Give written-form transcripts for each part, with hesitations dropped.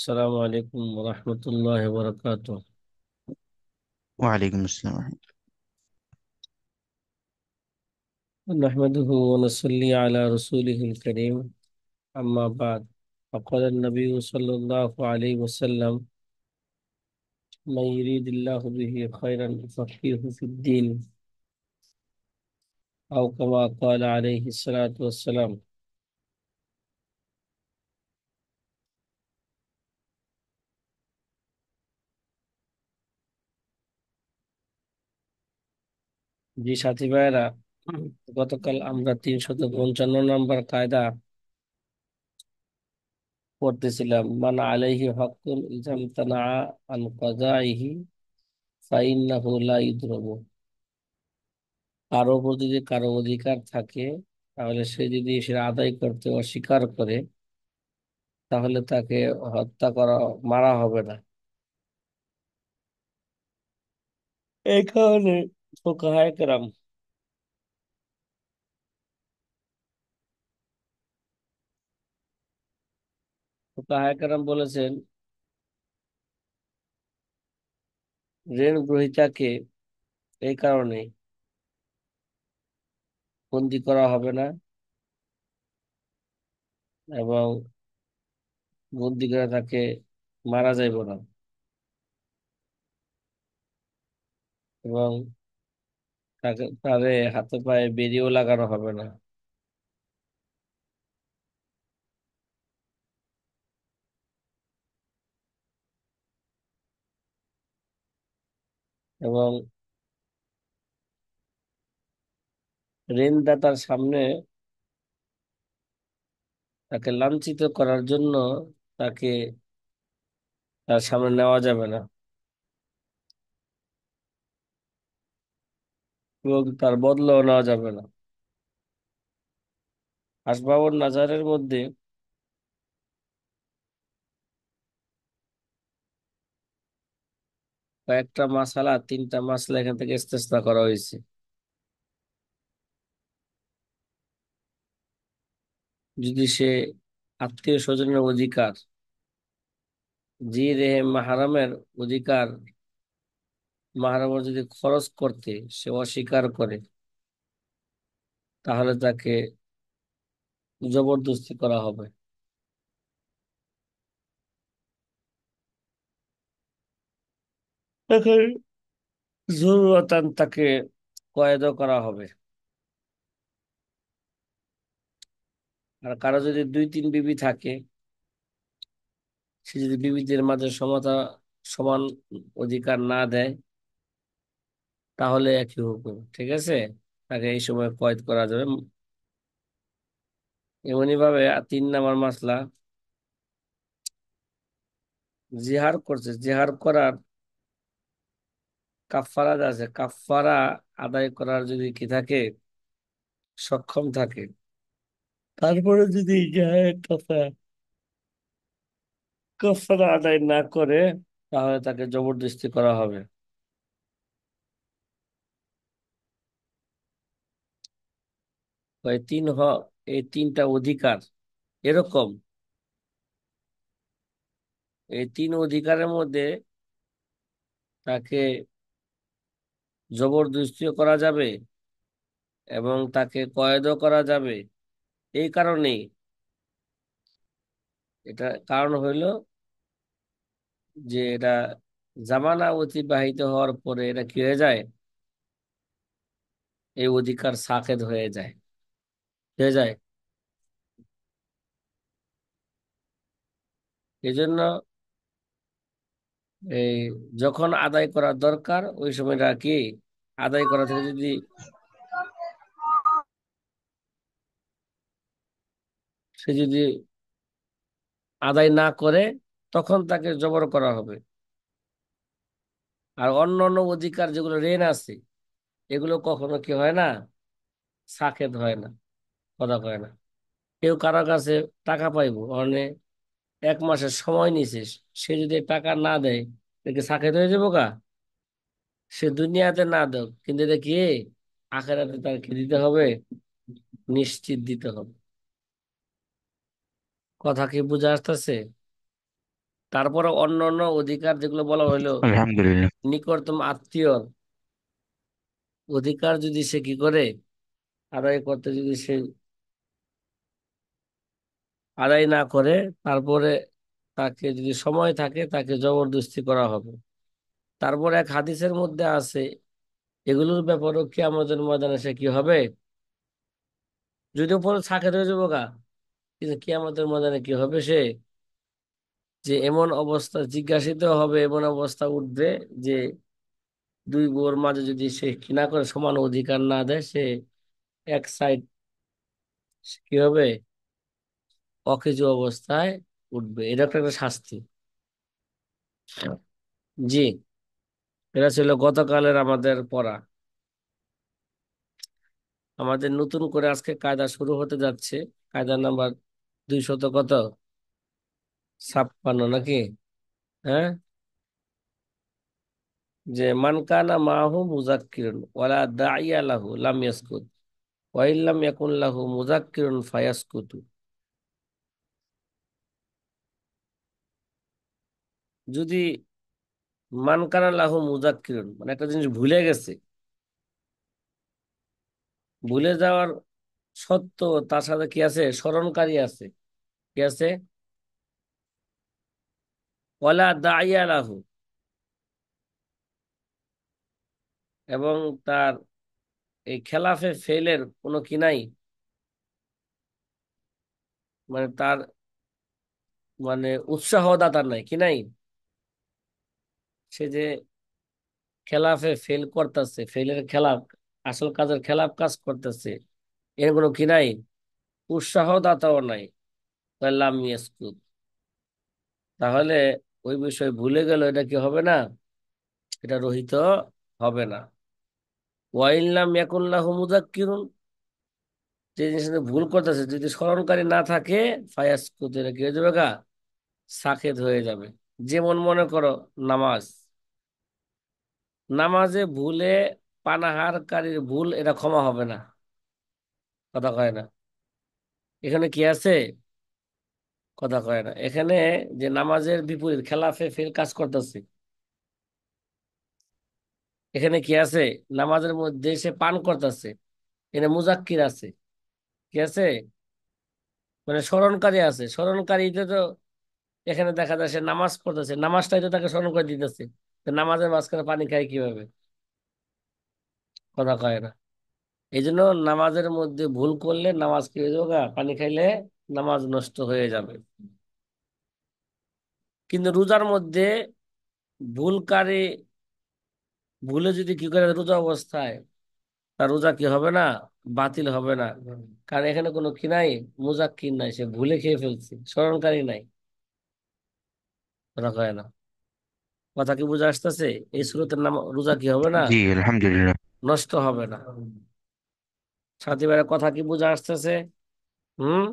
আসসালামু আলাইকুম রহমতুল্লাহ বরকাত। وعليكم السلام ورحمة نحمده ونصلي على رسوله الكريم أما بعد فقال النبي صلى الله عليه وسلم من يريد الله به خيرا يفقهه في الدين أو كما قال عليه الصلاة والسلام। জি সাথী ভাইয়েরা, গতকাল আমরা 355 নম্বর কায়দা পড়তেছিলাম। মান আলাইহি হকুন ইজাম তানা আন কাযাইহি ফাইন্নাহু লা ইদরাবু। কারো উপর যদি কারো অধিকার থাকে, তাহলে সে যদি সেটা আদায় করতে অস্বীকার করে, তাহলে তাকে হত্যা করা, মারা হবে না। এই কারণে ফুকাহায়ে কেরাম ফুকাহায়ে কেরাম বলেছেন, ঋণ গ্রহীতাকে এই কারণে বন্দী করা হবে না, এবং বন্দী করে তাকে মারা যাইব না, এবং তাকে তারে হাতে পায়ে বেড়িও লাগানো হবে না। এবং ঋণদাতার সামনে তাকে লাঞ্ছিত করার জন্য তাকে তার সামনে নেওয়া যাবে না, এবং তার বদলাও নেওয়া যাবে না। আসবাবুন নাজারের মধ্যে কয়েকটা মাসালা, 3টা মাসলা এখান থেকে ইস্তেসনা করা হয়েছে। যদি সে আত্মীয় স্বজনের অধিকার, জি রেহে মাহারামের অধিকার, মাহারামের যদি খরচ করতে সে অস্বীকার করে, তাহলে তাকে জবরদস্তি করা হবে। এখন জরুরতান তাকে কয়েদও করা হবে। আর কারো যদি 2-3 বিবি থাকে, সে যদি বিবিদের মাঝে সমান অধিকার না দেয়, তাহলে একই হুকুম, ঠিক আছে, তাকে এই সময় কয়েদ করা যাবে। এমনি ভাবে 3 নম্বর মাসলা, জিহার করছে, জিহার করার কাফারা আছে, কাফারা আদায় করার যদি কি থাকে, সক্ষম থাকে, তারপরে যদি কাফারা কাফারা আদায় না করে, তাহলে তাকে জবরদস্তি করা হবে। তো এই 3টা অধিকার এরকম, এই 3 অধিকারের মধ্যে তাকে জবরদস্তিও করা যাবে এবং তাকে কয়েদও করা যাবে। এই কারণেই, এটা কারণ হইল যে এটা জামানা অতিবাহিত হওয়ার পরে এটা কি হয়ে যায়, এই অধিকার সাকেত হয়ে যায়, হয়ে যায়। এই জন্য এই যখন আদায় করা দরকার ওই সময়টা কি, আদায় করা থেকে যদি সে যদি আদায় না করে, তখন তাকে জবর করা হবে। আর অন্য অন্য অধিকার যেগুলো ঋণ আছে, এগুলো কখনো কি হয় না, সাকেত হয় না, কথা কয় না। কেউ কারো কাছে টাকা পাইবো অনেক, 1 মাসের সময় নিছিস, সে যদি টাকা না দেয়, তাকে সাকেত হয়ে যাবো গা। সে দুনিয়াতে না দেখ, কিন্তু এটা কি, আখেরাতে তার কি দিতে হবে, নিশ্চিত দিতে হবে। কথা কি বুঝা আসতেছে? তারপরে অন্য অন্য অধিকার যেগুলো বলা হইলো, আলহামদুলিল্লাহ। নিকটতম আত্মীয় অধিকার যদি সে কি করে আদায় করতে, যদি সে আদায় না করে, তারপরে তাকে যদি সময় থাকে তাকে জবরদস্তি করা হবে। তারপর এক হাদিসের মধ্যে আছে এগুলোর ব্যাপারেও কিয়ামতের ময়দানে সে কি হবে, যদিও পরে সাকেত হয়ে যাবো গা, কিন্তু কিয়ামতের ময়দানে কি হবে সে, যে এমন অবস্থা জিজ্ঞাসিত হবে, এমন অবস্থা উঠবে যে দুই বউর মাঝে যদি সে কি না করে, সমান অধিকার না দেয়, সে এক সাইড কি হবে, অকেজো অবস্থায় উঠবে। এটা একটা একটা শাস্তি। জি, এটা ছিল গতকালের আমাদের পড়া। আমাদের নতুন করে আজকে কায়দা শুরু হতে যাচ্ছে। কায়দা নাম্বার 200 কত, 56 নাকি? হ্যাঁ, যে মান কানা মাহু মুজাক্কিরুন ওয়ালা দাইয়া লাহু লাম ইয়াসকুত ওয়া ইল্লাম ইয়াকুন লাহু মুজাক্কিরুন ফায়াসকুতু। যদি মান কানা লাহু মুজাক্কিরুন মানে একটা জিনিস ভুলে গেছে, ভুলে যাওয়ার সত্ত্বেও তার সাথে কি আছে, স্মরণকারী আছে, কি আছে, ওয়ালা দাইয়া লাহু, এবং তার এই খেলাফে ফেলের কোনো কি নাই, মানে তার মানে উৎসাহদাতার নাই, কি নাই, সে যে খেলাফে ফেল করতেছে, ফেলের খেলাফ, আসল কাজের খেলাফ কাজ করতেছে, এর কোনো কি নাই, উৎসাহদাতাও নাই, লাম ইয়াসকুত, তাহলে ওই বিষয় ভুলে গেল, এটা কি হবে না, এটা রহিত হবে না। ওয়াইল্লাম ইয়াকুল্লাহু মুযাক্কিরুন, যে জিনিসটা ভুল করতেছে যদি স্মরণকারী না থাকে, ফায়াসকুত, এটা কি হয়ে যাবে গা, সাকেত হয়ে যাবে। যেমন মনে করো নামাজ, নামাজে ভুলে পানাহারকারীর ভুল এটা ক্ষমা হবে না, কথা কয় না, এখানে কি আছে, কথা কয় না এখানে, যে নামাজের বিপরীত খেলাফে ফের কাজ করতেছে, এখানে কি আছে, নামাজের মধ্যে সে পান করতেছে, এখানে মুজাক্কির আছে, কি আছে, মানে স্মরণকারী আছে, স্মরণকারীতে তো এখানে দেখা যায় সে নামাজ পড়তেছে, নামাজটাই তো তাকে স্মরণ করে দিতেছে, তো নামাজের মাঝখানে পানি খায় কিভাবে, কথা কয় না। এই জন্য নামাজের মধ্যে ভুল করলে নামাজ কি হয়ে যাবে, পানি খাইলে নামাজ নষ্ট হয়ে যাবে। কিন্তু রোজার মধ্যে ভুলকারী ভুলে যদি কি করে রোজা অবস্থায়, তার রোজা কি হবে না, বাতিল হবে না, কারণ এখানে কোনো কি নাই, মুজাক্কির নাই, সে ভুলে খেয়ে ফেলছে, স্মরণকারী নাই, কথা কয় না। কথা কি বুঝে আসতেছে? এই সুরতের নাম রোজা কি হবে না, জি আলহামদুলিল্লাহ। নষ্ট হবে না। সাথী ভাইয়ের কথা কি বুঝে আসতেছে? হুম।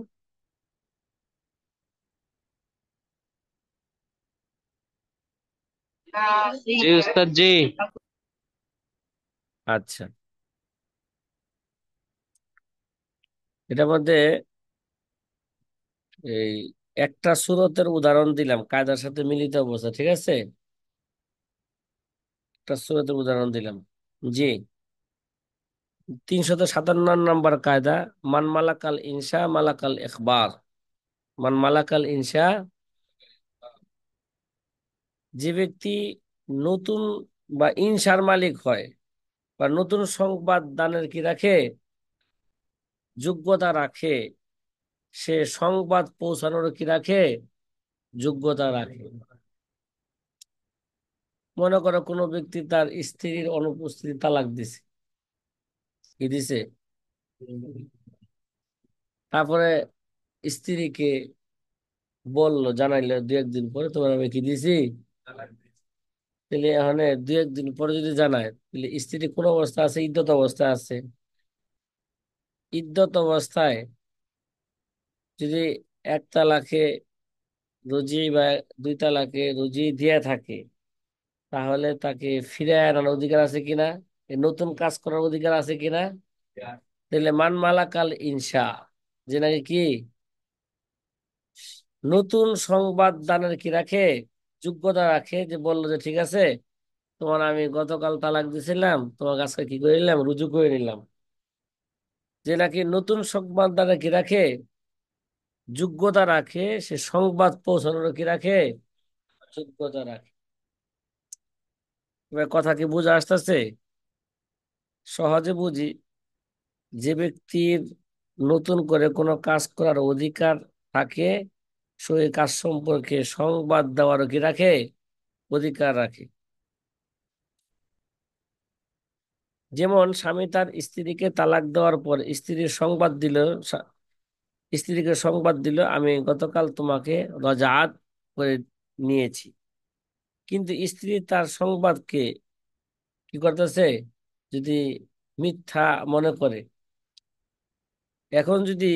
জি উস্তাদ জি। আচ্ছা, এটার মধ্যে এই একটা সুরতের উদাহরণ দিলাম কায়দার সাথে মিলিত অবস্থা, ঠিক আছে, একটা সুরতের উদাহরণ দিলাম। জি, 357 নম্বর কায়দা, মান মালাকাল ইনসা মালাকাল ইখবার। মান মালাকাল ইনসা, যে ব্যক্তি নতুন বা ইনসার মালিক হয়, বা নতুন সংবাদ দানের কি রাখে, যোগ্যতা রাখে, সে সংবাদ পৌঁছানোর কি রাখে, যোগ্যতা রাখে। মনে করো কোনো ব্যক্তি তার স্ত্রীর অনুপস্থিতি তালাক দিছে, কি দিছে, তারপরে স্ত্রীকে বললো, জানাইলো 2-1 দিন পরে, তোমার আমি কি দিছি, তাহলে এখানে 2-1 দিন পরে যদি জানায়, তাহলে স্ত্রী কোন অবস্থা আছে, ইদ্যত অবস্থায় আছে। ইদ্যত অবস্থায় যদি 1 তালাকে রুজি বা 2 তালাকে রুজি দিয়ে থাকে, তাহলে তাকে ফিরে আনার অধিকার আছে কিনা, এই নতুন কাজ করার অধিকার আছে কিনা, তাহলে মান মালাকাল ইনসা, যে নাকি কি নতুন সংবাদ দানের কি রাখে, যোগ্যতা রাখে, যে বললো যে ঠিক আছে, তোমার আমি গতকাল তালাক দিছিলাম, তোমার কাছে কি করে নিলাম, রুজু করে নিলাম। যে নাকি নতুন সংবাদ দানের কি রাখে, যোগ্যতা রাখে, সে সংবাদ পৌঁছানোর কি রাখে, যোগ্যতা রাখে। এবার কথা কি বুঝে আসতেছে? সহজে বুঝি। যে ব্যক্তির নতুন করে কোনো কাজ করার অধিকার থাকে, সেই কাজ সম্পর্কে সংবাদ দেওয়ারও কি রাখে, অধিকার রাখে। যেমন স্বামী তার স্ত্রীকে তালাক দেওয়ার পর স্ত্রীর সংবাদ দিল, স্ত্রীকে সংবাদ দিল, আমি গতকাল তোমাকে রজাআত করে নিয়েছি। কিন্তু স্ত্রী তার সংবাদকে কি করতেছে, যদি মিথ্যা মনে করে, এখন যদি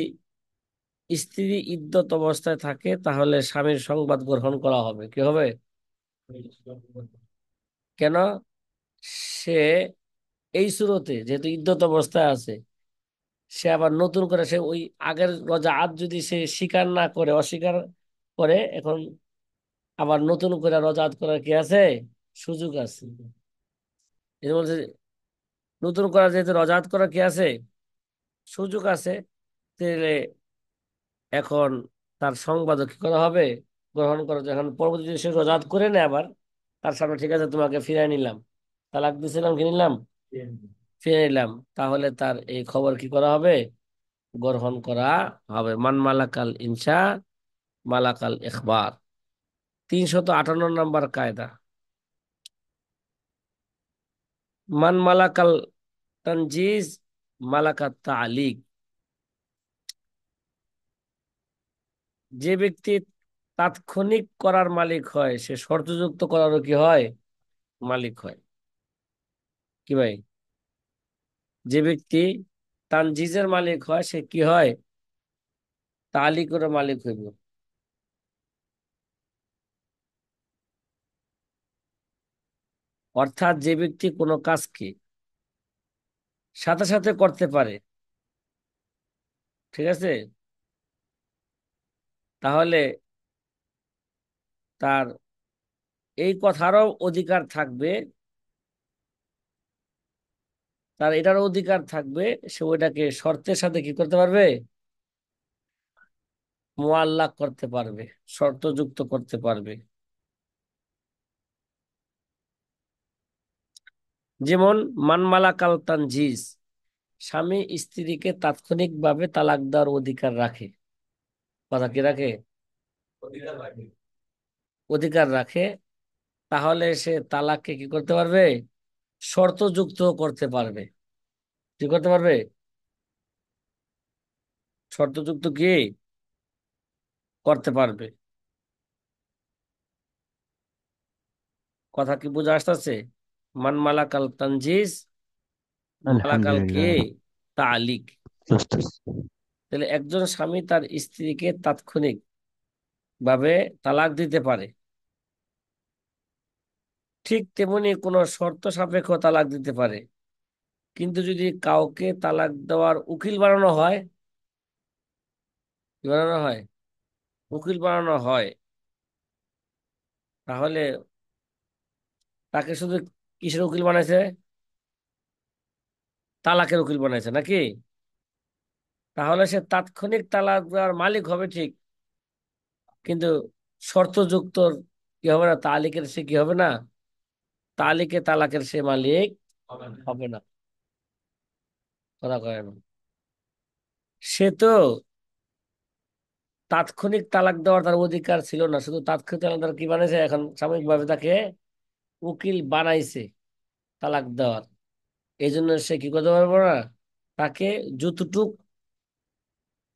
স্ত্রী ইদ্যত অবস্থায় থাকে, তাহলে স্বামীর সংবাদ গ্রহণ করা হবে, কি হবে? কেন? সে এই সুরতে যেহেতু ইদ্যত অবস্থায় আছে, সে আবার নতুন করে সে ওই আগের রজাআত যদি সে স্বীকার না করে, অস্বীকার করে, এখন আবার নতুন করে রজাআত করার কি আছে, সুযোগ আছে। এই বলছে, নতুন করা যেহেতু রজাআত করার কি আছে, সুযোগ আছে, তাহলে এখন তার সংবাদও কি করা হবে, গ্রহণ করা। যখন পরবর্তী যদি সে রোজাত করে নেয় আবার, তার সামনে ঠিক আছে তোমাকে ফিরাই নিলাম, তালাক দিছিলাম, কি নিলাম, ফিরে নিলাম, তাহলে তার এই খবর কি করা হবে, গ্রহণ করা হবে। মান মালাকাল ইনসা মালাকাল ইখবার, 358 নম্বর কায়দা। মান মালাকাল তানজিজ মালাকাত তালিক, যে ব্যক্তি তাৎক্ষণিক করার মালিক হয়, সে শর্তযুক্ত করারও কি হয়, মালিক হয়। কি ভাই? যে ব্যক্তি তানজিজের মালিক হয়, সে কি হয়, তালিকেরও মালিক হইব। অর্থাৎ যে ব্যক্তি কোনো কাজকে সাথে সাথে করতে পারে, ঠিক আছে, তাহলে তার এই কথারও অধিকার থাকবে, তার এটারও অধিকার থাকবে, সে ওইটাকে শর্তের সাথে কি করতে পারবে, মুআল্লাক করতে পারবে, শর্তযুক্ত করতে পারবে। যেমন মান মালাকাল তানজিজ, স্বামী স্ত্রীকে তাৎক্ষণিকভাবে তালাক দেওয়ার অধিকার রাখে। কথা কি রাখে, অধিকার রাখে। তাহলে সে তালাককে কি করতে পারবে, শর্তযুক্ত করতে পারবে। কি করতে পারবে, শর্তযুক্ত কি করতে পারবে। কথা কি বুঝে আসতেছে? মান মালাকাল তানজিজ الحمد মালাকাল কি لله رب তালিক। العالمين. তাহলে একজন স্বামী তার স্ত্রীকে তাৎক্ষণিক ভাবে তালাক দিতে পারে, ঠিক তেমনি কোনো শর্ত সাপেক্ষ তালাক দিতে পারে। কিন্তু যদি কাউকে তালাক দেওয়ার উকিল বানানো হয়, কি বানানো হয়, উকিল বানানো হয়, তাহলে তাকে শুধু কিসের উকিল বানাইছে, তালাকের উকিল বানাইছে নাকি? তাহলে সে তাৎক্ষণিক তালাক দেওয়ার মালিক হবে ঠিক, কিন্তু শর্তযুক্ত কি হবে না, তালিকের সে কি হবে না, তালিকে তালাকের সে মালিক হবে না। কথা কয় না। সে তো তাৎক্ষণিক তালাক দেওয়ার তার অধিকার ছিল না, শুধু তাৎক্ষণিক তালাক দেওয়ার কি বানাইছে, এখন সাময়িকভাবে তাকে উকিল বানাইছে তালাক দেওয়ার। এই জন্য সে কি করতে পারবে না, তাকে যতটুক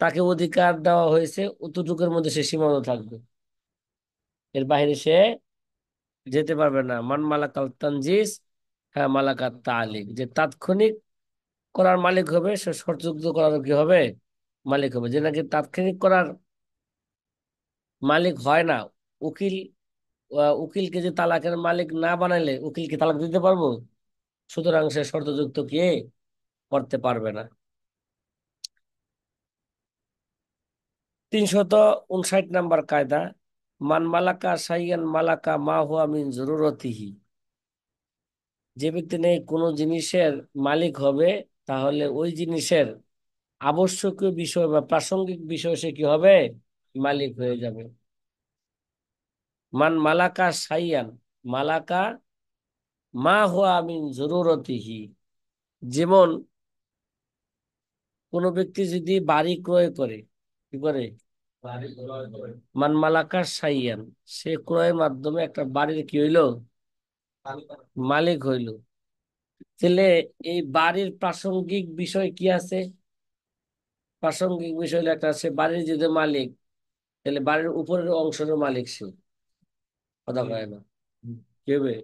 তাকে অধিকার দেওয়া হয়েছে অতটুকুর মধ্যে সে সীমাবদ্ধ থাকবে, এর বাইরে সে যেতে পারবে না। মান মালাকাল তানজিজ, হ্যাঁ মালাকাত তালিক, যে তাৎক্ষণিক করার মালিক হবে, সে শর্তযুক্ত করার কি হবে, মালিক হবে। যে নাকি তাৎক্ষণিক করার মালিক হয় না, উকিল, উকিলকে যে তালাকের মালিক না বানাইলে উকিলকে তালাক দিতে পারবো, সুতরাং সে শর্তযুক্ত কি করতে পারবে না। 359 নম্বর কায়দা, মান মালাকা শাইয়ান মালাকা মা হুয়া মিন জরুরতিহি। যে ব্যক্তি নেই কোনো জিনিসের মালিক হবে, তাহলে ওই জিনিসের আবশ্যকীয় বিষয় বা প্রাসঙ্গিক বিষয় সে কি হবে, মালিক হয়ে যাবে। মান মালাকা শাইয়ান মালাকা মা হুয়া মিন জরুরতিহি। যেমন কোনো ব্যক্তি যদি বাড়ি ক্রয় করে, কি করে, মান মালাকা শাইয়ান, সে ক্রয়ের মাধ্যমে একটা বাড়ির কি হইলো, মালিক হইলো। তাহলে এই বাড়ির প্রাসঙ্গিক বিষয় কি আছে? প্রাসঙ্গিক বিষয় হলো একটা, সে বাড়ির যদি মালিক, তাহলে বাড়ির উপরের অংশের মালিক সে, কথা কয় না, কি হবে?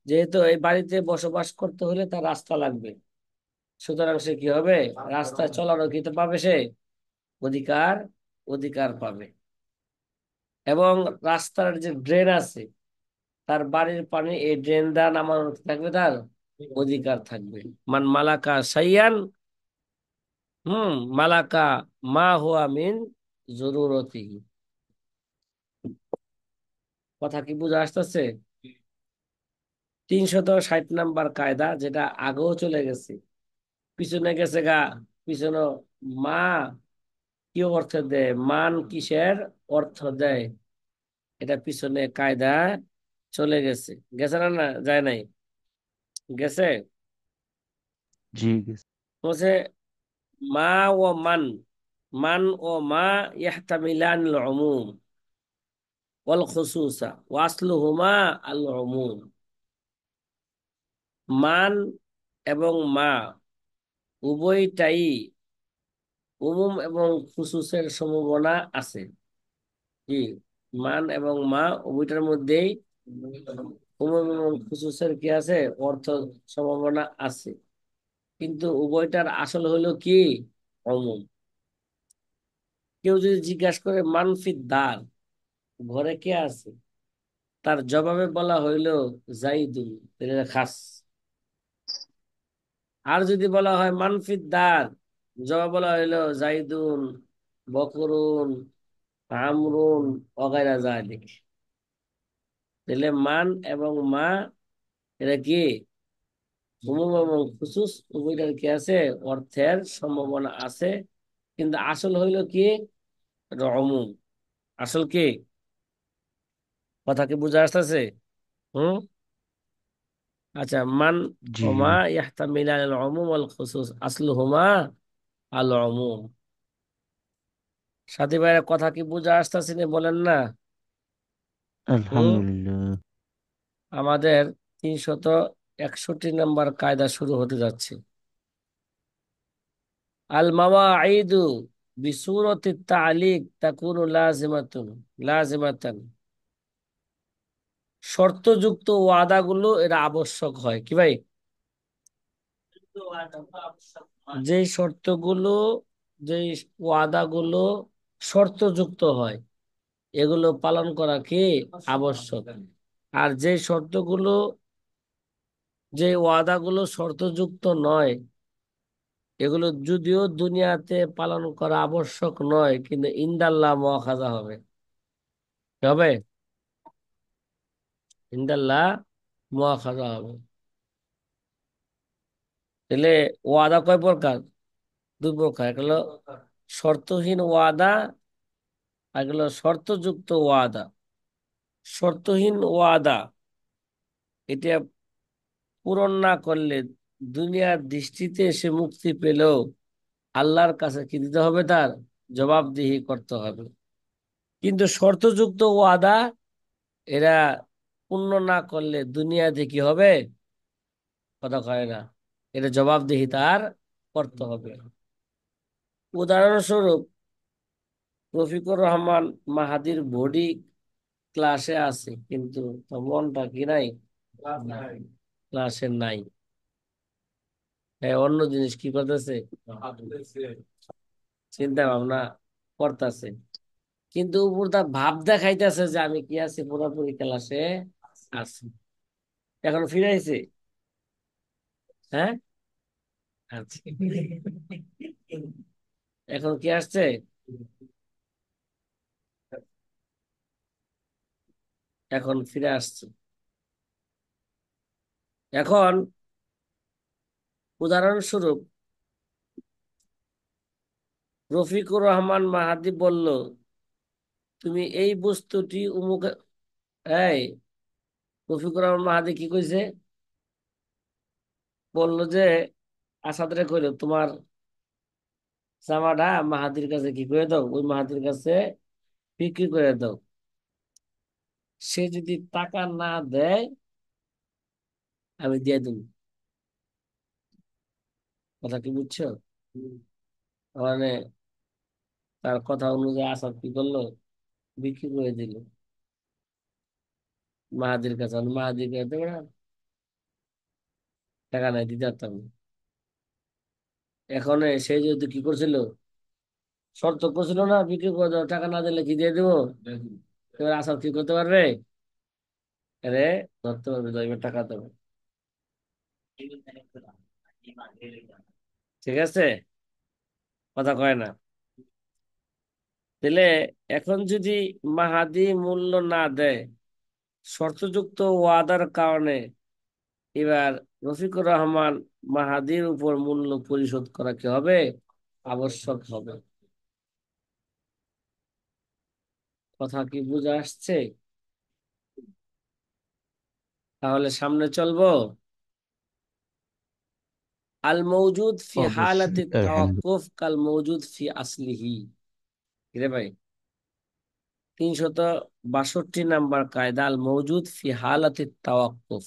যেহেতু এই বাড়িতে বসবাস করতে হলে তার রাস্তা লাগবে, সুতরাং সে কি হবে, রাস্তায় চলারও কি তো পাবে সে, অধিকার, অধিকার পাবে। এবং রাস্তার যে ড্রেন আছে, তার বাড়ির পানি এই ড্রেন দ্বারা নামানো থাকবে, তার অধিকার থাকবে। মান মালাকা সাইয়ান, মালাকা মা হুয়া মিন জরুরতি। কথা কি বুঝা আসতেছে? 360 নম্বর কায়দা, যেটা আগেও চলে গেছে, পিছনে গেছে গা, পিছনে মা কি অর্থ দেয়, মান কিসের অর্থ দেয়, এটা পিছনে কায়দা চলে গেছে। গেছে না, না যায় নাই, গেছে। জি গেছে। বলছে মা ও মান, মান ও মা ইয়াহতামিলান আল উমুম ওয়াল খুসুসা ওয়া আসলুহুমা আল উমুম। মান এবং মা উভয়টাই উমুম এবং খুসুসের সম্ভাবনা আছে। কি, মান এবং মা উভয়টার মধ্যেই উমুম এবং খুসুসের কি আছে, অর্থ সম্ভাবনা আছে। কিন্তু উভয়টার আসল হলো কি, অমুম। কেউ যদি জিজ্ঞাসা করে মানফিদ দার, ঘরে কে আছে, তার জবাবে বলা হইলো জাইদুন, এটা খাস। আর যদি বলা হয় মানফিদ দার, জবাব বলা হইলো জাইদুন, বকরুন, আমরুন, অগাইরা জালিক। তাহলে মান এবং মা এটা কি, উমুম এবং খুসুস উভয়টার কি আছে, অর্থের সম্ভাবনা আছে। কিন্তু আসল হইলো কি, এটা অমুম। আসল কি, কথা কি বুঝা আসতেছে? হুম। আচ্ছা, মান জি ও মা জি। ইয়াহতামিলান আল উমুম ওয়াল খুসুস আসলুহুমা আল উমুম। সাথী ভাইয়ের কথা কি বুঝা আসতেছে না, বলেন না। হুম। আলহামদুলিল্লাহ। আমাদের 361 নম্বর কায়দা শুরু হতে যাচ্ছে। আল মাওয়াঈদু বিসূরতি তালিক তাকুনু লাজিমাতুন, লাজিমাতান। শর্তযুক্ত ওয়াদাগুলো এরা আবশ্যক হয়, কি ভাই? যেই শর্তগুলো, যেই ওয়াদাগুলো শর্তযুক্ত হয়, এগুলো পালন করা কি, আবশ্যক। আর যে শর্তগুলো, যে ওয়াদাগুলো শর্তযুক্ত নয়, এগুলো যদিও দুনিয়াতে পালন করা আবশ্যক নয়, কিন্তু ইনদাল্লাহ মুআখাযা হবে, কি হবে, ইনদাল্লাহ মুআখাযা হবে। তাহলে ওয়াদা কয় প্রকার, দুই প্রকার। একটা হলো শর্তহীন ওয়াদা, আর একটা হলো শর্তযুক্ত ওয়াদা। শর্তহীন ওয়াদা, এটা পূরণ না করলে দুনিয়ার দৃষ্টিতে সে মুক্তি পেলেও আল্লাহর কাছে কি দিতে হবে, তার জবাবদিহি করতে হবে। কিন্তু শর্তযুক্ত ওয়াদা, এরা পূর্ণ না করলে দুনিয়াতে কি হবে, কথা কয় না, এটা জবাবদিহি তার করতে হবে। উদাহরণস্বরূপ, রফিকুর রহমান মাহাদির বডি ক্লাসে আছে, কিন্তু তার মনটা কি নাই, ক্লাসে নাই। হ্যাঁ, অন্য জিনিস কি করতেছে, চিন্তা ভাবনা করতেছে, কিন্তু উপর তার ভাব দেখাইতেছে যে আমি কি আছি, পুরোপুরি ক্লাসে আছি। এখন ফিরাইছে, হ্যাঁ, আচ্ছা, এখন কি আসছে, এখন ফিরে আসছে। এখন উদাহরণস্বরূপ রফিকুর রহমান মাহাদি বলল, তুমি এই বস্তুটি উমুক। এই রফিকুর রহমান মাহাদি কি কইছে? বললো যে আসাদরে কইলো, তোমার জামাটা মাহাদির কাছে কি করে দাও, ওই মাহাদির কাছে বিক্রি করে দাও। সে যদি টাকা না দেয়, আমি দিয়ে দেবো। কথা কি বুঝছো? মানে তার কথা অনুযায়ী আসাদ কি করলো, বিক্রি করে দিল মাহাদির কাছে। আমি মাহাদির কাছে দেবো না, টাকা নাই, দিতে পারতাম না। এখন সে যেহেতু কি করছিল, শর্ত করছিল না, বিক্রি করে দেবো, টাকা না দিলে কি দিয়ে দেবো। এবার আসাদ কি করতে পারবে? আরে ধরতে পারবে, এবার টাকা দেবো। ঠিক আছে, কথা কয় না। তাহলে এখন যদি মাহাদি মূল্য না দেয়, শর্তযুক্ত ওয়াদার কারণে, এবার রফিকুর রহমান মাহাদির উপর মূল্য পরিশোধ করা কি হবে? আবশ্যক হবে। কথা কি বুঝে আসছে? তাহলে সামনে চলবো। আল মৌজুদ ফি অবশ্যই হালাতি আলহামদুলিল্লাহ। তাওয়াক্কুফ কাল মৌজুদ ফি আসলিহি। রে ভাই, 362 নাম্বার কায়দা, আল মৌজুদ ফি হালাতি তাওয়াক্কুফ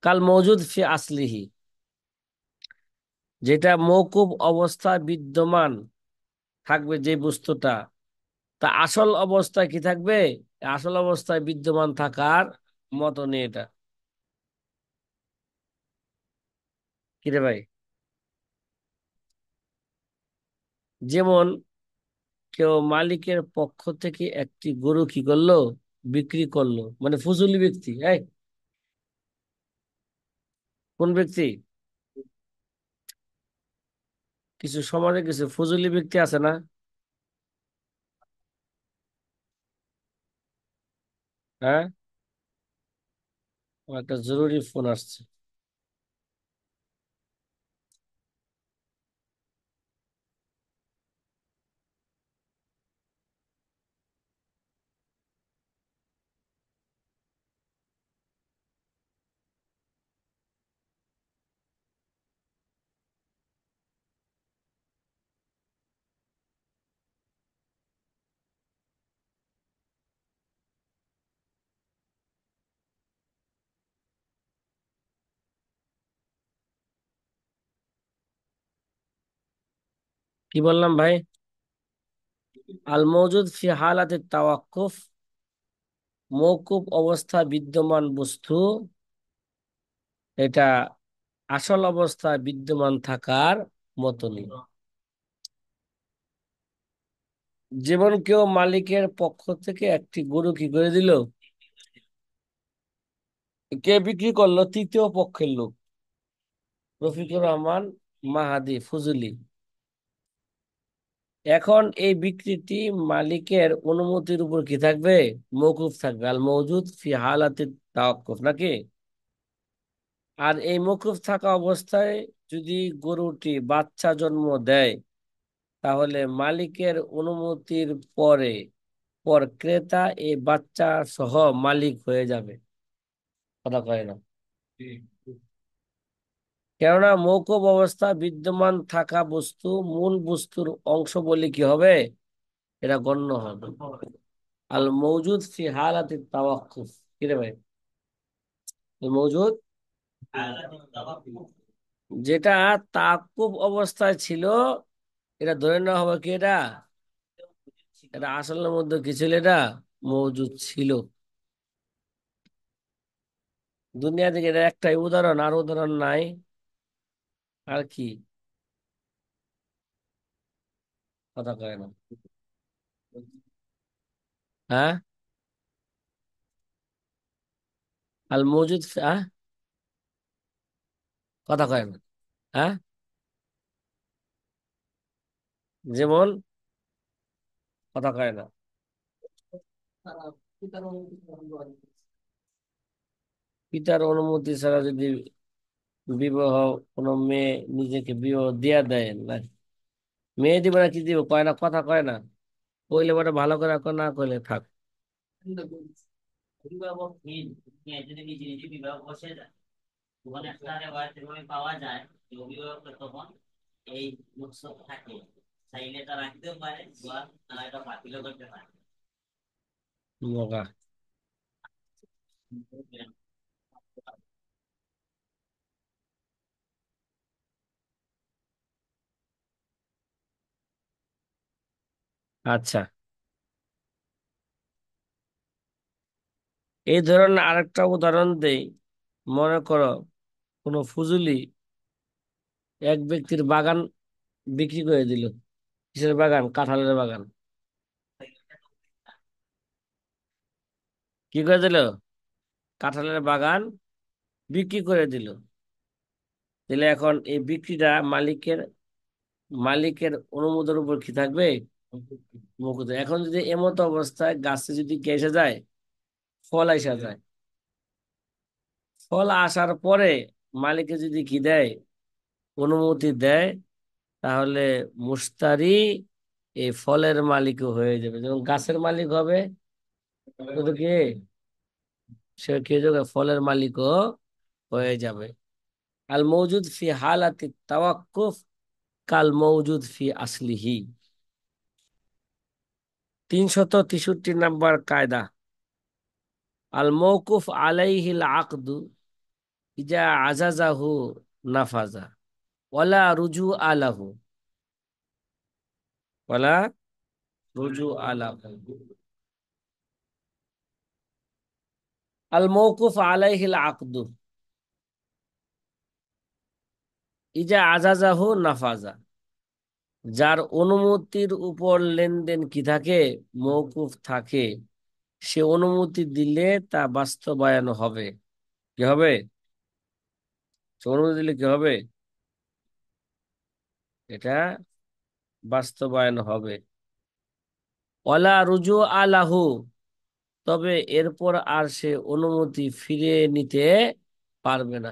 কাল মৌজুদ ফি আসলিহি। যেটা মওকুফ অবস্থায় বিদ্যমান থাকবে, যে বস্তুটা, তা আসল অবস্থায় কি থাকবে? আসল অবস্থায় বিদ্যমান থাকার মতনই এটা। কিরে ভাই, যেমন কেউ মালিকের পক্ষ থেকে একটি গরু কি করলো, বিক্রি করলো, মানে ফজলি ব্যক্তি। এই কোন ব্যক্তি? কিছু সমাজে কিছু ফজলি ব্যক্তি আছে না? হ্যাঁ, আমার একটা জরুরি ফোন আসছে। কি বললাম ভাই? আল মওজুদ ফি হালাতে তাওয়াক্কুফ, মওকুফ অবস্থা বিদ্যমান বস্তু, এটা আসল অবস্থায় বিদ্যমান থাকার মতনই। যেমন কেউ মালিকের পক্ষ থেকে একটি গরু কি করে দিল, কে বিক্রি করলো? তৃতীয় পক্ষের লোক, রফিকুর রহমান মাহাদি ফজলি। এখন এই বিক্রিটি মালিকের অনুমতির উপর কি থাকবে? মওকুফ থাকবে, আল মওজুদ ফি হালাতি তাওয়াক্কুফ, নাকি? আর এই মওকুফ থাকা অবস্থায় যদি গরুটি বাচ্চা জন্ম দেয়, তাহলে মালিকের অনুমতির পরে পর ক্রেতা এই বাচ্চা সহ মালিক হয়ে যাবে। কথা কয় না? কেননা মওকুফ অবস্থা বিদ্যমান থাকা বস্তু মূল বস্তুর অংশ বলে কি হবে? এটা গণ্য হবে। আল মওজুদ ফি হালাতি তাওয়াক্কুফ। কি রে ভাই? আল মওজুদ, যেটা তাওয়াক্কুফ অবস্থায় ছিল, এটা ধরে নেওয়া হবে কি, এটা এটা আসলের মধ্যে কি ছিল? এটা মওজুদ ছিল। দুনিয়া থেকে এটা একটাই উদাহরণ, আর উদাহরণ নাই। আর কি? কথা কয় না। হ্যাঁ, আল মওজুদ হ্যাঁ, কথা কয় না। হ্যাঁ, যেমন কথা কয় না। পিতার অনুমতি ছাড়া যদি বিবাহ কোনো মেয়ে নিজেকে বিবাহ দিয়া দেয় না, মেয়ে দিবে না কি দিব, কয় না, কথা কয় না, কইলে বলে ভালো করে কয়, না কইলে থাক। অভিভাবক হীন মেয়ে যদি নিজে নিজে বিবাহ বসে যায়, তখন একটা রেওয়ায়ত এভাবে পাওয়া যায় যে অভিভাবক তখন এই মুকসদ থাকে, চাইলে তারা রাখতেও পারে বা তারা এটা বাতিলও করতে পারে। মগা। আচ্ছা, এই ধরনের আরেকটা উদাহরণ দেই। মনে করো কোনো ফুজুলি এক ব্যক্তির বাগান বিক্রি করে দিল। কিসের বাগান? কাঁঠালের বাগান। কি করে দিল? কাঁঠালের বাগান বিক্রি করে দিল। তাহলে এখন এই বিক্রিটা মালিকের মালিকের অনুমোদনের উপর কি থাকবে? মুকুত। এখন যদি এমতো অবস্থায় গাছে যদি কি এসে যায়, ফল এসে যায়, ফল আসার পরে মালিকে যদি কি দেয়, অনুমতি দেয়, তাহলে মুশতারি এই ফলের মালিকও হয়ে যাবে, যেমন গাছের মালিক হবে, শুধু কি সে কি হয়ে যাবে, ফলের মালিকও হয়ে যাবে। আল মৌজুদ ফি হালাতি তাওয়াক্কুফ কাল মৌজুদ ফি আসলিহি। 363 নম্বর কায়দা। আল মৌকুফ আলাইহিল আকদু ইজা আজাজাহু নাফাজা ওয়ালা রুজু আলাহু, ওয়ালা রুজু আলাহু। আল মৌকুফ আলাইহিল আকদু ইজা আজাজাহু নাফাজা, যার অনুমতির উপর লেনদেন কি থাকে, মৌকুফ থাকে, সে অনুমতি দিলে তা বাস্তবায়ন হবে। কি হবে? সে অনুমতি দিলে কি হবে? এটা বাস্তবায়ন হবে। ওয়ালা রুজু আলাহু, তবে এরপর আর সে অনুমতি ফিরে নিতে পারবে না।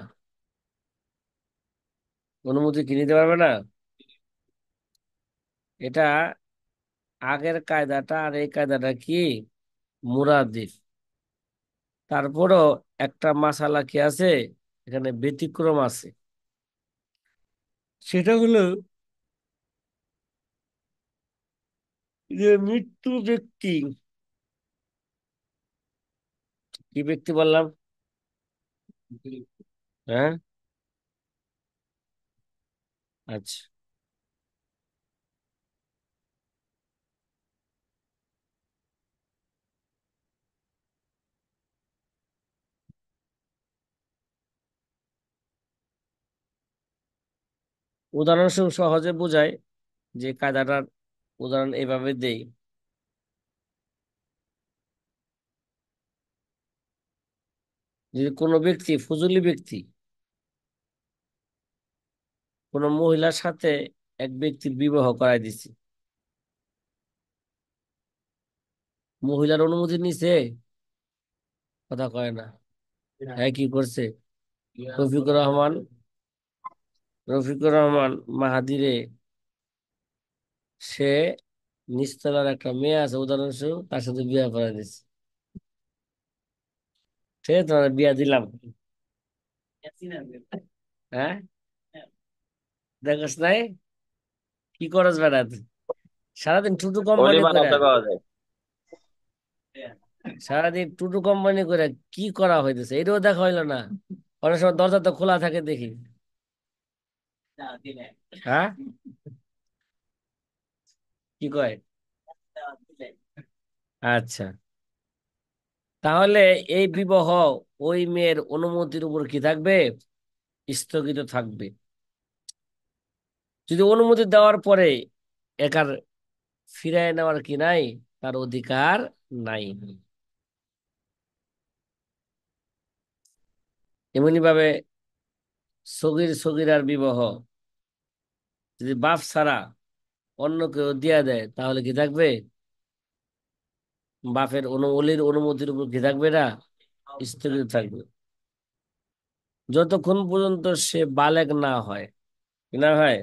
অনুমতি কি নিতে পারবে না? এটা আগের কায়দাটা আর এই কায়দাটা কি মুরাদিফ। তারপরও একটা মাসালা কি আছে, এখানে ব্যতিক্রম আছে। সেটা হলো যে মৃত্যু ব্যক্তি, কি ব্যক্তি বললাম? হ্যাঁ, আচ্ছা। উদাহরণস্বরূপ সহজে বোঝায় যে কায়দাটার উদাহরণ এইভাবে দেই। যদি কোনো ব্যক্তি, ফজলি ব্যক্তি, কোনো মহিলার সাথে এক ব্যক্তির বিবাহ করায় দিছে, মহিলার অনুমতি নিছে, কথা কয় না, হ্যাঁ কি করছে? রফিকুর রহমান, রফিকুর রহমান মাহাদিরে, সে নিচতলার একটা মেয়ে আছে উদাহরণস্বরূপ, তার সাথে বিয়ে করে দিচ্ছে। সে তোমার বিয়া দিলাম। হ্যাঁ, দেখস নাই? কি করস বেড়া তুই? সারাদিন টুটু ওলি কোম্পানি করে, বানাতে পাওয়া যায়। সারাদিন টুটু কোম্পানি করে কি করা হইতেছে এটাও দেখা হইলো না। অনেক সময় দরজা তো খোলা থাকে দেখি। হ্যাঁ, কি কয়? আচ্ছা, তাহলে এই বিবাহ ওই মেয়ের অনুমতির উপর কি থাকবে? স্থগিত থাকবে। যদি অনুমতি দেওয়ার পরে একার ফিরায় নেওয়ার কি নাই, তার অধিকার নাই। এমনি ভাবে সগীর সগীরার বিবাহ যদি বাপ ছাড়া অন্য কেউ দিয়া দেয়, তাহলে কি থাকবে? বাপের অনুমলির অনুমতির উপর কি থাকবে না, স্থগিত থাকবে, যতক্ষণ পর্যন্ত সে বালেগ না হয়। কি না হয়?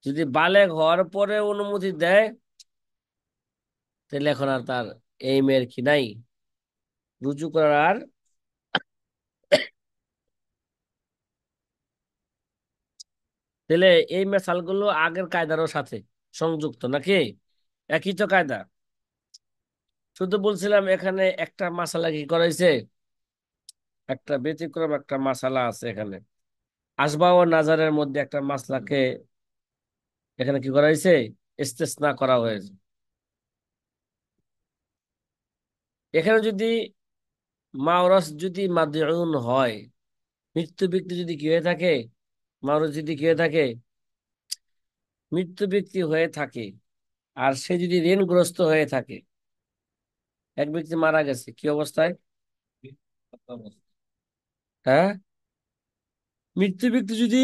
যদি বালেগ হওয়ার পরে অনুমতি দেয়, তাহলে এখন আর তার এই মেয়ের কি নাই, রুজু করার আর, তাহলে এই মেসালগুলো আগের কায়দারও সাথে সংযুক্ত নাকি, একই তো কায়দা। শুধু বলছিলাম এখানে একটা মাসালা কি করাইছে, একটা ব্যতিক্রম একটা মাসালা আছে এখানে। আসবা ও নাজারের মধ্যে একটা মাসলাকে এখানে কি করা হয়েছে, ইস্তেসনা করা হয়েছে। এখানে যদি মাওরাস যদি মাদউন হয়, মৃত্যু ব্যক্তি যদি কি হয়ে থাকে, মাওরাস যদি কি হয়ে থাকে, মৃত্যু ব্যক্তি হয়ে থাকে, আর সে যদি ঋণগ্রস্ত হয়ে থাকে, এক ব্যক্তি মারা গেছে কি অবস্থায়, হ্যাঁ, মৃত্যু ব্যক্তি যদি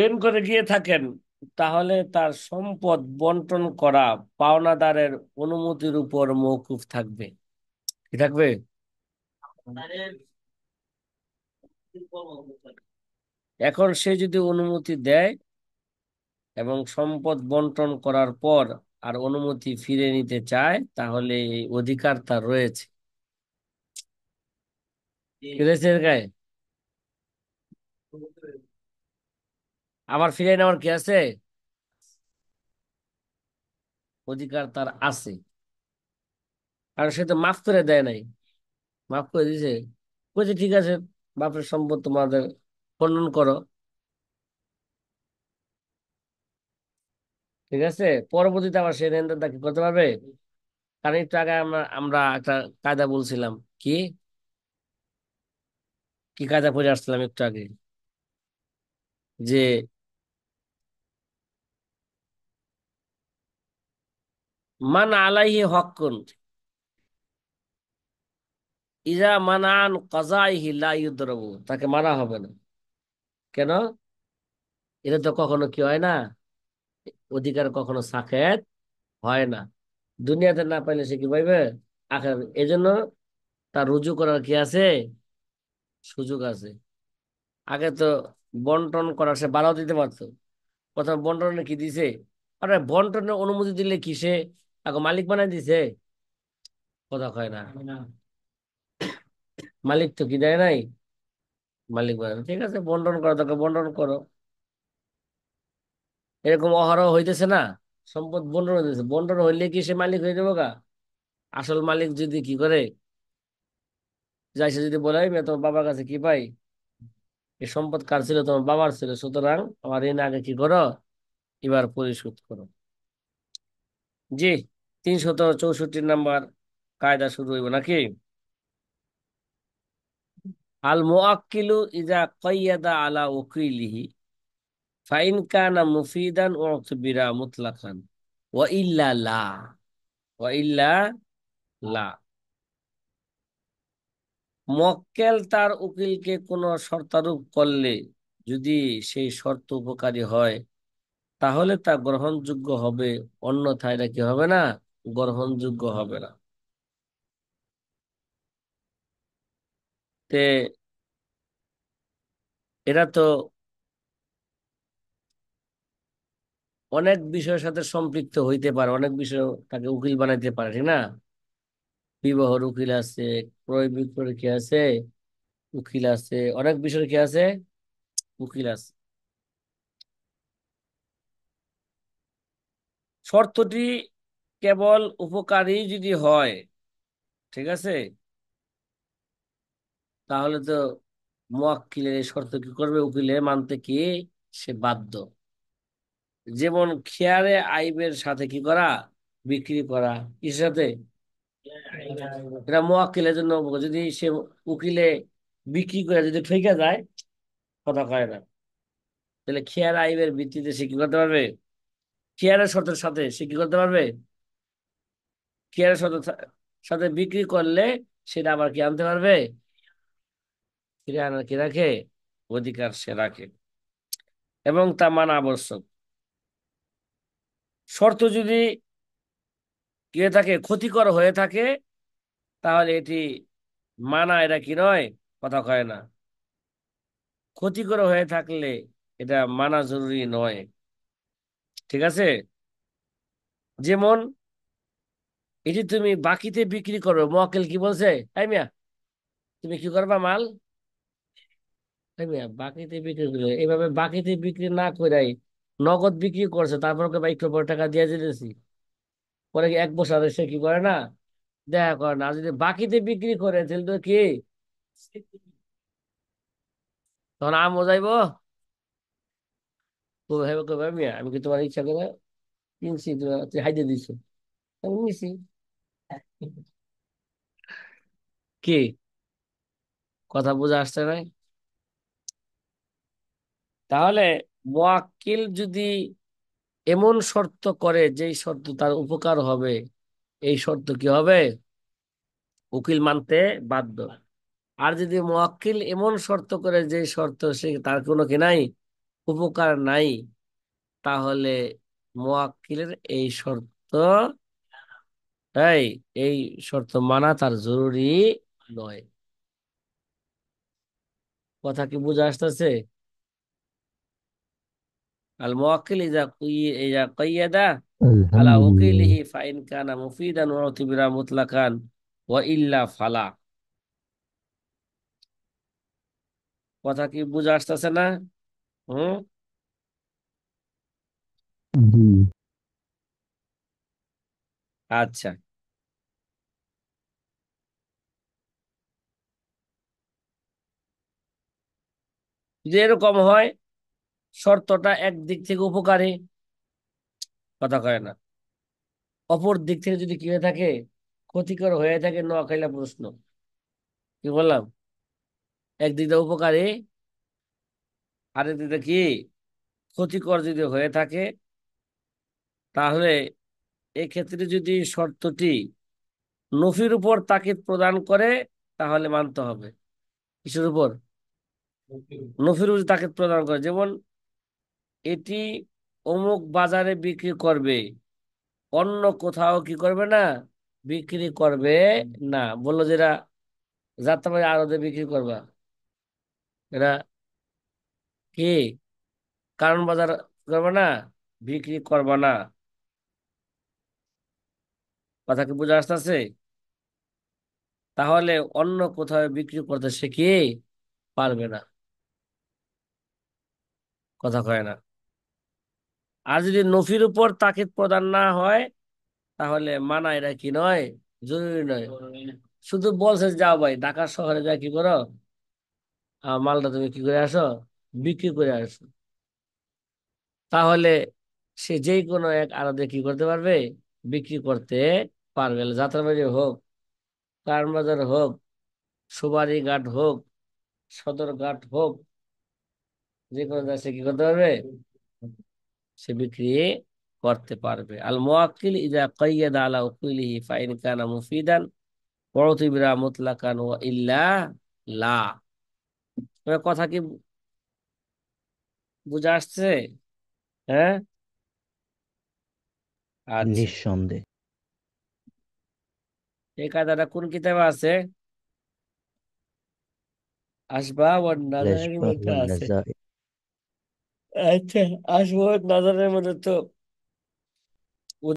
ঋণ করে গিয়ে থাকেন, তাহলে তার সম্পদ বন্টন করা পাওনাদারের অনুমতির উপর মওকুফ থাকবে। কি থাকবে? তাদের এখন সে যদি অনুমতি দেয় এবং সম্পদ বন্টন করার পর আর অনুমতি ফিরে নিতে চায়, তাহলে এই অধিকার তার রয়েছে। কি রয়েছে এর গায়ে? আবার ফিরে নেওয়ার কি আছে, অধিকার তার আছে। কারণ সে তো মাফ করে দেয় নাই, মাফ করে দিছে, বলছে ঠিক আছে, বাপের সম্পদ তোমাদের খনন করো, ঠিক আছে। পরবর্তীতে আবার সে লেনদেনটা কি করতে পারবে। কারণ একটু আগে আমরা আমরা একটা কায়দা বলছিলাম, কি কি কায়দা পড়ে আসছিলাম একটু আগে, যে মান আলাইহি হকুন ইজা মানান কাজাইহি লা ইউদরাবু, তাকে মানা হবে না। কেন? এটা তো কখনো কি হয় না, অধিকার কখনো সাকেত হয় না। দুনিয়াতে না পাইলে সে কি পাইবে আখেরাতে, এজন্য তার রুজু করার কি আছে, সুযোগ আছে। আগে তো বন্টন করার সে বাড়াও দিতে পারতো, প্রথম বন্টনে কি দিছে, আরে বন্টনের অনুমতি দিলে কি সে আগে মালিক বানাই দিছে, কথা কয় না, মালিক তো কি দেয় নাই, মালিক বানাই, ঠিক আছে বন্টন করো, তাকে বন্টন করো। এরকম অহরহ হইতেছে না, সম্পদ বন্টন হইতেছে, বন্টন হইলে কি সে মালিক হয়ে যাবো গা। আসল মালিক যদি কি করে, যাই সে যদি বলে, "এই মেয়ে, তোমার বাবার কাছে কি পাই, এই সম্পদ কার ছিল, তোমার বাবার ছিল, সুতরাং আমার ঋণ আগে কি করো, এবার পরিশোধ করো।" জি, 364 নাম্বার কায়দা শুরু হইব নাকি। আল মুআক্কিলু ইজা কাইয়াদা আলা ওয়াকিলিহি ফাইন কানা মুফিদান উতবিরা মুতলাকান ওয়া ইল্লা লা, ওয়া ইল্লা লা। মক্কেল তার উকিলকে কোনো শর্তারোপ করলে যদি সেই শর্ত উপকারী হয়, তাহলে তা গ্রহণযোগ্য হবে, অন্যথায় এটা কি হবে না, গ্রহণযোগ্য হবে না। তে এটা তো অনেক বিষয়ের সাথে সম্পৃক্ত হইতে পারে, অনেক বিষয় তাকে উকিল বানাইতে পারে, ঠিক না। বিবাহর উকিল আছে, ক্রয় বিক্রয়ের কি আছে, উকিল আছে, অনেক বিষয়ের কি আছে, উকিল আছে। শর্তটি কেবল উপকারী যদি হয়, ঠিক আছে, তাহলে তো মুয়াক্কিলের এই শর্ত কি করবে, উকিলে মানতে কি সে বাধ্য। যেমন খেয়ারে আইবের সাথে কি করা, বিক্রি করা, কিসের সাথে, এটা মুয়াক্কিলের জন্য যদি সে উকিলে বিক্রি করে যদি ঠকে যায়, কথা কয় না, তাহলে খেয়ার আইবের ভিত্তিতে সে কি করতে পারবে, খেয়ারের শর্তের সাথে সে কি করতে পারবে, খেয়ারের শর্তের সাথে বিক্রি করলে সেটা আবার কি আনতে পারবে, ফিরে আনার কি রাখে, অধিকার সে রাখে, এবং তা মানা আবশ্যক। শর্ত যদি কি হয়ে থাকে, ক্ষতিকর হয়ে থাকে, তাহলে এটি মানা এটা কি নয়, কথা কয় না। ক্ষতিকর হয়ে থাকলে এটা মানা জরুরি নয়। ঠিক আছে? যেমন এটি তুমি বাকিতে বিক্রি করো, মক্কেল কি বলছে, এই মিয়া তুমি কি করবা মাল, এই মিয়া বাকিতে বিক্রি করলে, এইভাবে বাকিতে বিক্রি না করাই নগদ বিক্রি করছে, তারপর ওকে ভাই একটু পরে টাকা দিয়ে দিতেছি, পরে কি এক বছর সে কি করে না, দেখা করে না। আর যদি বাকিতে বিক্রি করে তাহলে তো কি, তখন আমও যাইবো, ভেবে করবে মিয়া আমি কি তোমার ইচ্ছা করে কিনছি, তুমি হাইতে দিছো, আমি নিছি। কি, কথা বোঝা আসছে না? তাহলে মুয়াক্কিল যদি এমন শর্ত করে যেই শর্ত তার উপকার হবে, এই শর্ত কি হবে, উকিল মানতে বাধ্য। আর যদি মুয়াক্কিল এমন শর্ত করে যে শর্ত সে তার কোনো কি নাই, উপকার নাই, তাহলে মুয়াক্কিলের এই শর্ত, এই এই শর্ত মানা তার জরুরি নয়। কথা কি বুঝে আসতেছে? আল মুওয়াক্কিল ইজা কাইয়াদা আলা الحمد لله. ওয়াকিলিহি ফাইন কানা মুফিদান উতিবিরা মুতলাকান ওয়া ইল্লা ফালা। কথা কি বুঝে আসতেছে না? হুম। জি। আচ্ছা, যদি এরকম হয় শর্তটা একদিক থেকে উপকারী, কথা কয় না, অপর দিক থেকে যদি কি হয়ে থাকে, ক্ষতিকর হয়ে থাকে, নোয়াখাইলা প্রশ্ন, কি বললাম, একদিক দিয়ে উপকারী, আরেক দিক দিয়ে কি ক্ষতিকর যদি হয়ে থাকে, তাহলে এক্ষেত্রে যদি শর্তটি নফির উপর তাকিদ প্রদান করে, তাহলে মানতে হবে। কিসের উপর? নফির উপর তাকিদ প্রদান করে, যেমন এটি অমুক বাজারে বিক্রি করবে, অন্য কোথাও কি করবে না, বিক্রি করবে না। বললো যেটা যাত্রাবাড়ি আড়তে বিক্রি করবা, এরা কি কারণ বাজার করবে না, বিক্রি করবা না। কথা কি বোঝা আসতেছে? তাহলে অন্য কোথাও বিক্রি করতে সে কি পারবে না, কথা কয় না। আর যদি নফির উপর তাকিদ প্রদান না হয়, তাহলে মানা এটা কি নয়, জরুরি নয়। শুধু বলছে যাও ভাই ঢাকা শহরে যা কি করো, মালটা তুমি কি করে আসো, বিক্রি করে আসো, তাহলে সে যেই কোনো এক আড়তে কি করতে পারবে, বিক্রি করতে পারবে। যাত্রাবাড়ি হোক, কারণ বাজার হোক, সুবারি ঘাট হোক, সদর ঘাট হোক, যে কোনো জায়গায় সে কি করতে পারবে, সে বিক্রি করতে পারবে। আল মুওয়াক্কিল ইজা কাইয়াদা আলা উকিলিহি ফাইন কানা মুফিদান ওয়া মুতলাকান ওয়া ইল্লা লা। এবার কথা কি বুঝে আসছে? হ্যাঁ। আচ্ছা, নিঃসন্দেহে। এই কায়দাটা কোন কিতাবে আছে? আসবাব ওয়ান নাজারের الأشباه মধ্যে আছে। والنظائر. আচ্ছা, আসবাব ওয়ান নাজারের মধ্যে তো